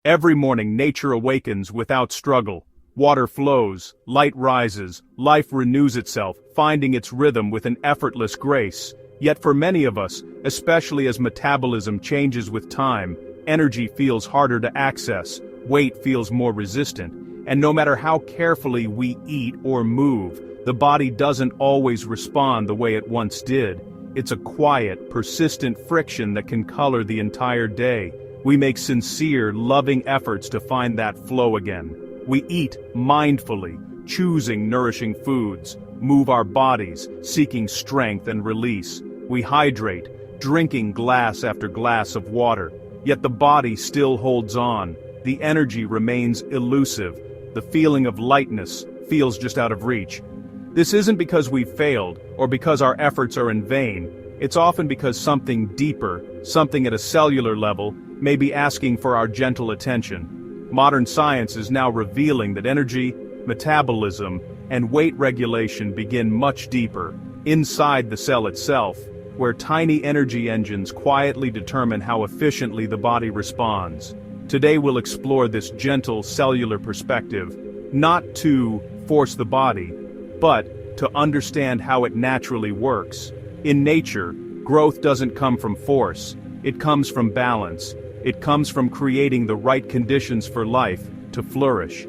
Every morning nature awakens without struggle. Water flows, light rises, life renews itself, finding its rhythm with an effortless grace. Yet for many of us, especially as metabolism changes with time, energy feels harder to access, weight feels more resistant, and no matter how carefully we eat or move, the body doesn't always respond the way it once did. It's a quiet, persistent friction that can color the entire day. We make sincere, loving efforts to find that flow again. We eat mindfully, choosing nourishing foods, move our bodies, seeking strength and release. We hydrate, drinking glass after glass of water. Yet the body still holds on. The energy remains elusive. The feeling of lightness feels just out of reach. This isn't because we've failed, or because our efforts are in vain. It's often because something deeper, something at a cellular level, may be asking for our gentle attention. Modern science is now revealing that energy, metabolism, and weight regulation begin much deeper, inside the cell itself, where tiny energy engines quietly determine how efficiently the body responds. Today we'll explore this gentle cellular perspective, not to force the body, but to understand how it naturally works. In nature, growth doesn't come from force, it comes from balance. It comes from creating the right conditions for life to flourish.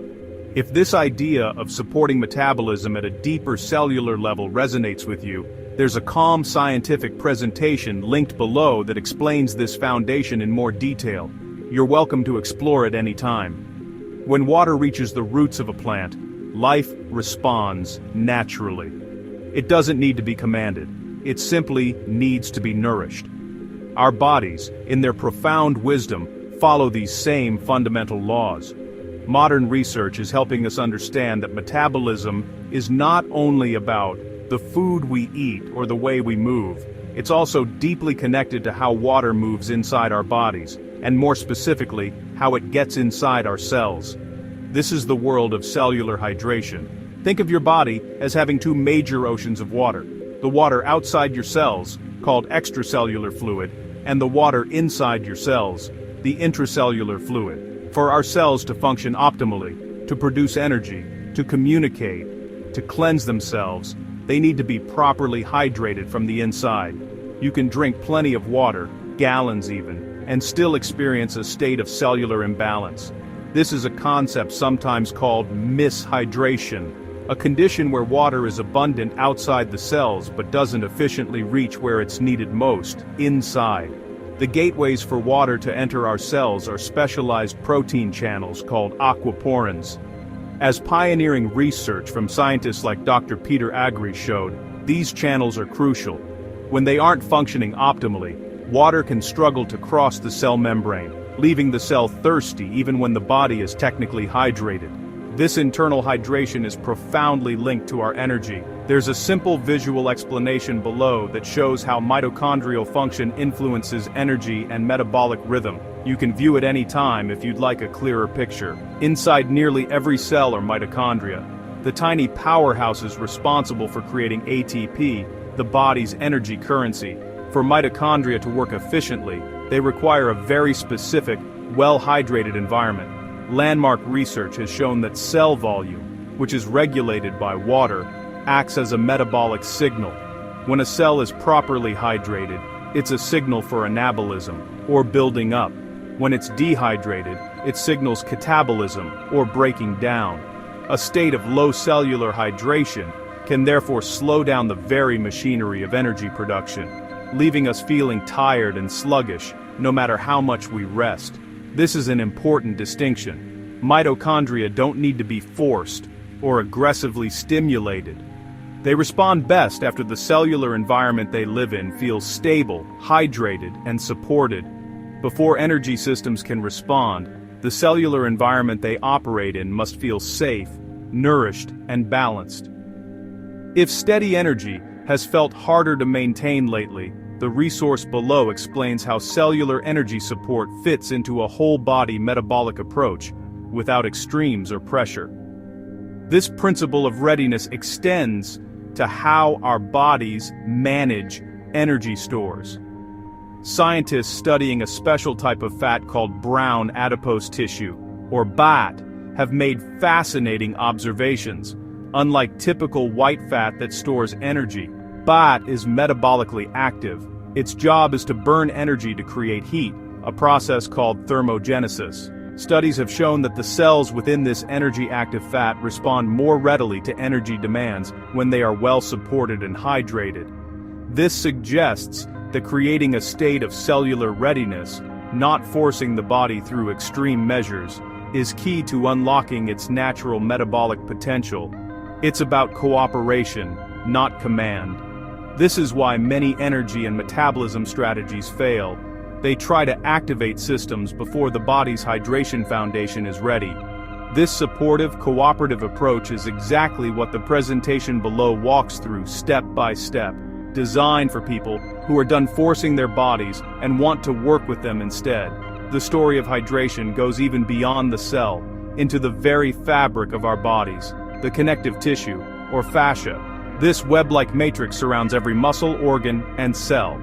If this idea of supporting metabolism at a deeper cellular level resonates with you, there's a calm scientific presentation linked below that explains this foundation in more detail. You're welcome to explore it any time. When water reaches the roots of a plant, life responds naturally. It doesn't need to be commanded. It simply needs to be nourished. Our bodies, in their profound wisdom, follow these same fundamental laws. Modern research is helping us understand that metabolism is not only about the food we eat or the way we move, it's also deeply connected to how water moves inside our bodies, and more specifically, how it gets inside our cells. This is the world of cellular hydration. Think of your body as having two major oceans of water: the water outside your cells, called extracellular fluid, and the water inside your cells, the intracellular fluid. For our cells to function optimally, to produce energy, to communicate, to cleanse themselves, they need to be properly hydrated from the inside. You can drink plenty of water, gallons even, and still experience a state of cellular imbalance. This is a concept sometimes called mishydration, a condition where water is abundant outside the cells but doesn't efficiently reach where it's needed most, inside. The gateways for water to enter our cells are specialized protein channels called aquaporins. As pioneering research from scientists like Dr. Peter Agri showed, these channels are crucial. When they aren't functioning optimally, water can struggle to cross the cell membrane, leaving the cell thirsty even when the body is technically hydrated. This internal hydration is profoundly linked to our energy. There's a simple visual explanation below that shows how mitochondrial function influences energy and metabolic rhythm. You can view it any time if you'd like a clearer picture. Inside nearly every cell are mitochondria, the tiny powerhouses responsible for creating ATP, the body's energy currency. For mitochondria to work efficiently, they require a very specific, well-hydrated environment. Landmark research has shown that cell volume, which is regulated by water, acts as a metabolic signal. When a cell is properly hydrated, it's a signal for anabolism, or building up. When it's dehydrated, it signals catabolism, or breaking down. A state of low cellular hydration can therefore slow down the very machinery of energy production, leaving us feeling tired and sluggish, no matter how much we rest. This is an important distinction. Mitochondria don't need to be forced or aggressively stimulated. They respond best after the cellular environment they live in feels stable, hydrated, and supported. Before energy systems can respond, the cellular environment they operate in must feel safe, nourished, and balanced. If steady energy has felt harder to maintain lately, the resource below explains how cellular energy support fits into a whole-body metabolic approach, without extremes or pressure. This principle of readiness extends to how our bodies manage energy stores. Scientists studying a special type of fat called brown adipose tissue, or BAT, have made fascinating observations. Unlike typical white fat that stores energy, BAT is metabolically active. Its job is to burn energy to create heat, a process called thermogenesis. Studies have shown that the cells within this energy-active fat respond more readily to energy demands when they are well supported and hydrated. This suggests that creating a state of cellular readiness, not forcing the body through extreme measures, is key to unlocking its natural metabolic potential. It's about cooperation, not command. This is why many energy and metabolism strategies fail. They try to activate systems before the body's hydration foundation is ready. This supportive, cooperative approach is exactly what the presentation below walks through step by step, designed for people who are done forcing their bodies and want to work with them instead. The story of hydration goes even beyond the cell, into the very fabric of our bodies, the connective tissue, or fascia. This web-like matrix surrounds every muscle, organ, and cell.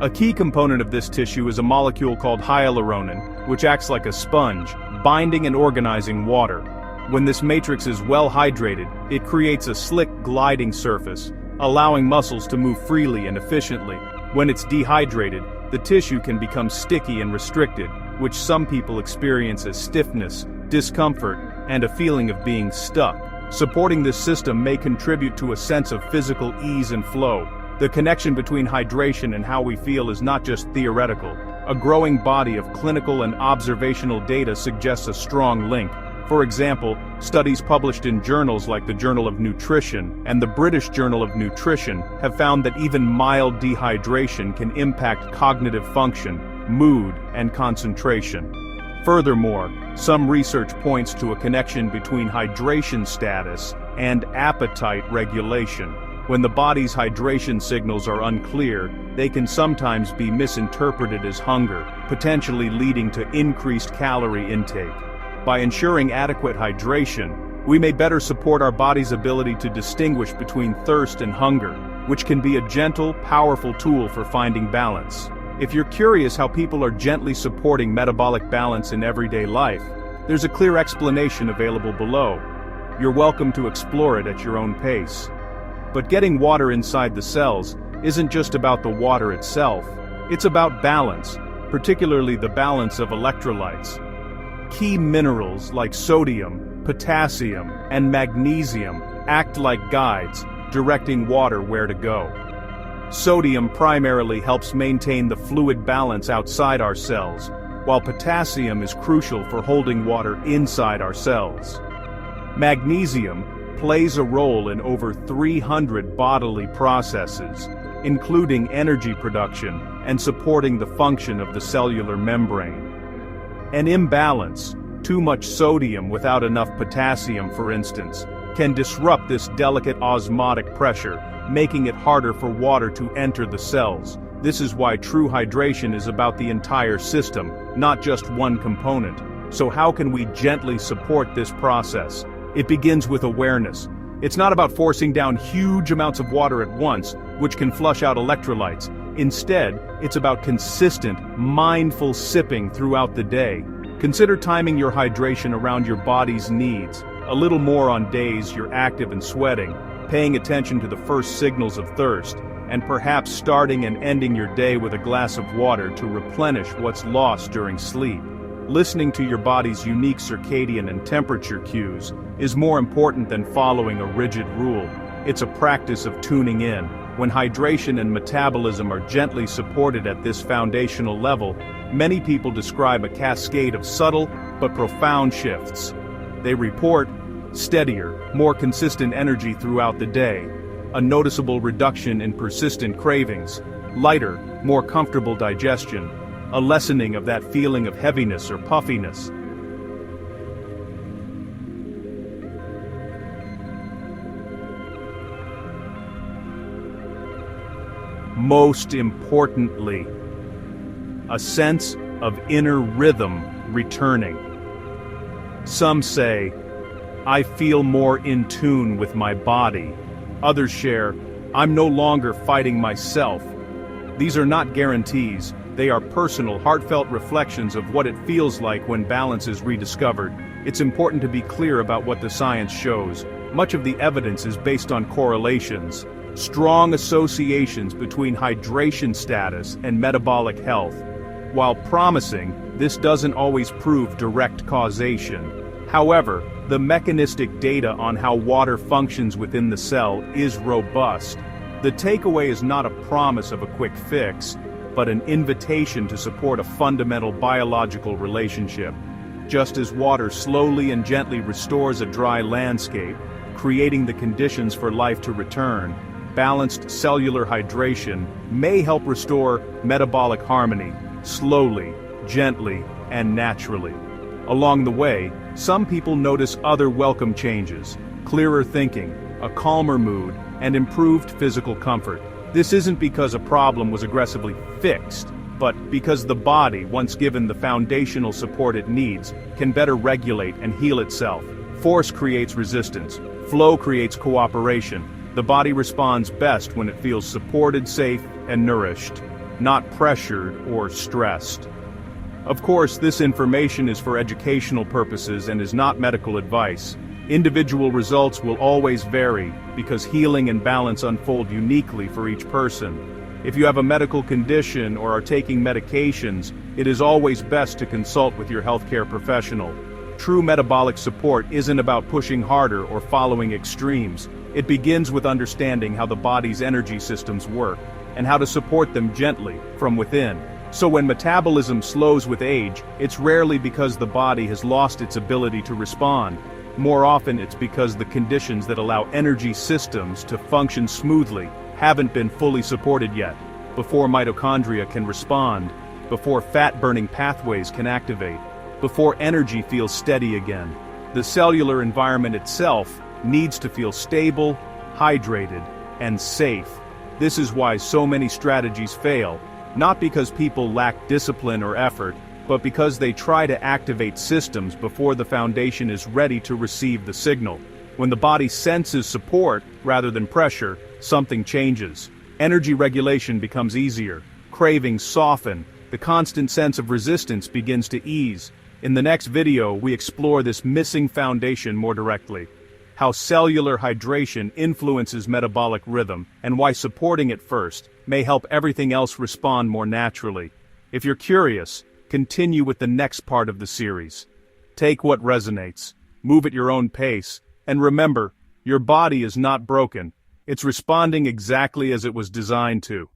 A key component of this tissue is a molecule called hyaluronin, which acts like a sponge, binding and organizing water. When this matrix is well hydrated, it creates a slick, gliding surface, allowing muscles to move freely and efficiently. When it's dehydrated, the tissue can become sticky and restricted, which some people experience as stiffness, discomfort, and a feeling of being stuck. Supporting this system may contribute to a sense of physical ease and flow. The connection between hydration and how we feel is not just theoretical. A growing body of clinical and observational data suggests a strong link. For example, studies published in journals like the Journal of Nutrition and the British Journal of Nutrition have found that even mild dehydration can impact cognitive function, mood, and concentration. Furthermore, some research points to a connection between hydration status and appetite regulation. When the body's hydration signals are unclear, they can sometimes be misinterpreted as hunger, potentially leading to increased calorie intake. By ensuring adequate hydration, we may better support our body's ability to distinguish between thirst and hunger, which can be a gentle, powerful tool for finding balance. If you're curious how people are gently supporting metabolic balance in everyday life, there's a clear explanation available below. You're welcome to explore it at your own pace. But getting water inside the cells isn't just about the water itself. It's about balance, particularly the balance of electrolytes. Key minerals like sodium, potassium, and magnesium act like guides, directing water where to go. Sodium primarily helps maintain the fluid balance outside our cells, while potassium is crucial for holding water inside our cells. Magnesium plays a role in over 300 bodily processes, including energy production and supporting the function of the cellular membrane. An imbalance, too much sodium without enough potassium for instance, can disrupt this delicate osmotic pressure, making it harder for water to enter the cells. This is why true hydration is about the entire system, not just one component. So how can we gently support this process? It begins with awareness. It's not about forcing down huge amounts of water at once, which can flush out electrolytes. Instead, it's about consistent, mindful sipping throughout the day. Consider timing your hydration around your body's needs, a little more on days you're active and sweating, paying attention to the first signals of thirst, and perhaps starting and ending your day with a glass of water to replenish what's lost during sleep. Listening to your body's unique circadian and temperature cues is more important than following a rigid rule. It's a practice of tuning in. When hydration and metabolism are gently supported at this foundational level, many people describe a cascade of subtle but profound shifts. They report steadier, more consistent energy throughout the day, a noticeable reduction in persistent cravings, lighter, more comfortable digestion, a lessening of that feeling of heaviness or puffiness. Most importantly, a sense of inner rhythm returning. Some say, I feel more in tune with my body. Others share, I'm no longer fighting myself. These are not guarantees, They are personal, heartfelt reflections of what it feels like when balance is rediscovered. It's important to be clear about what the science shows. Much of the evidence is based on correlations, strong associations between hydration status and metabolic health. While promising, this doesn't always prove direct causation. However, the mechanistic data on how water functions within the cell is robust. The takeaway is not a promise of a quick fix, but an invitation to support a fundamental biological relationship. Just as water slowly and gently restores a dry landscape, creating the conditions for life to return, balanced cellular hydration may help restore metabolic harmony, slowly, gently, and naturally. Along the way, some people notice other welcome changes: clearer thinking, a calmer mood, and improved physical comfort. This isn't because a problem was aggressively fixed, but because the body, once given the foundational support it needs, can better regulate and heal itself. Force creates resistance. Flow creates cooperation. The body responds best when it feels supported, safe, and nourished, not pressured or stressed. Of course, this information is for educational purposes and is not medical advice. Individual results will always vary, because healing and balance unfold uniquely for each person. If you have a medical condition or are taking medications, it is always best to consult with your healthcare professional. True metabolic support isn't about pushing harder or following extremes. It begins with understanding how the body's energy systems work, and how to support them gently, from within. So when metabolism slows with age, it's rarely because the body has lost its ability to respond. More often it's because the conditions that allow energy systems to function smoothly haven't been fully supported yet. Before mitochondria can respond, before fat-burning pathways can activate, before energy feels steady again, the cellular environment itself needs to feel stable, hydrated, and safe. This is why so many strategies fail, not because people lack discipline or effort, but because they try to activate systems before the foundation is ready to receive the signal. When the body senses support rather than pressure, something changes. Energy regulation becomes easier, cravings soften, the constant sense of resistance begins to ease. In the next video, we explore this missing foundation more directly. How cellular hydration influences metabolic rhythm, and why supporting it first may help everything else respond more naturally. If you're curious, continue with the next part of the series. Take what resonates, move at your own pace, and remember, your body is not broken. It's responding exactly as it was designed to.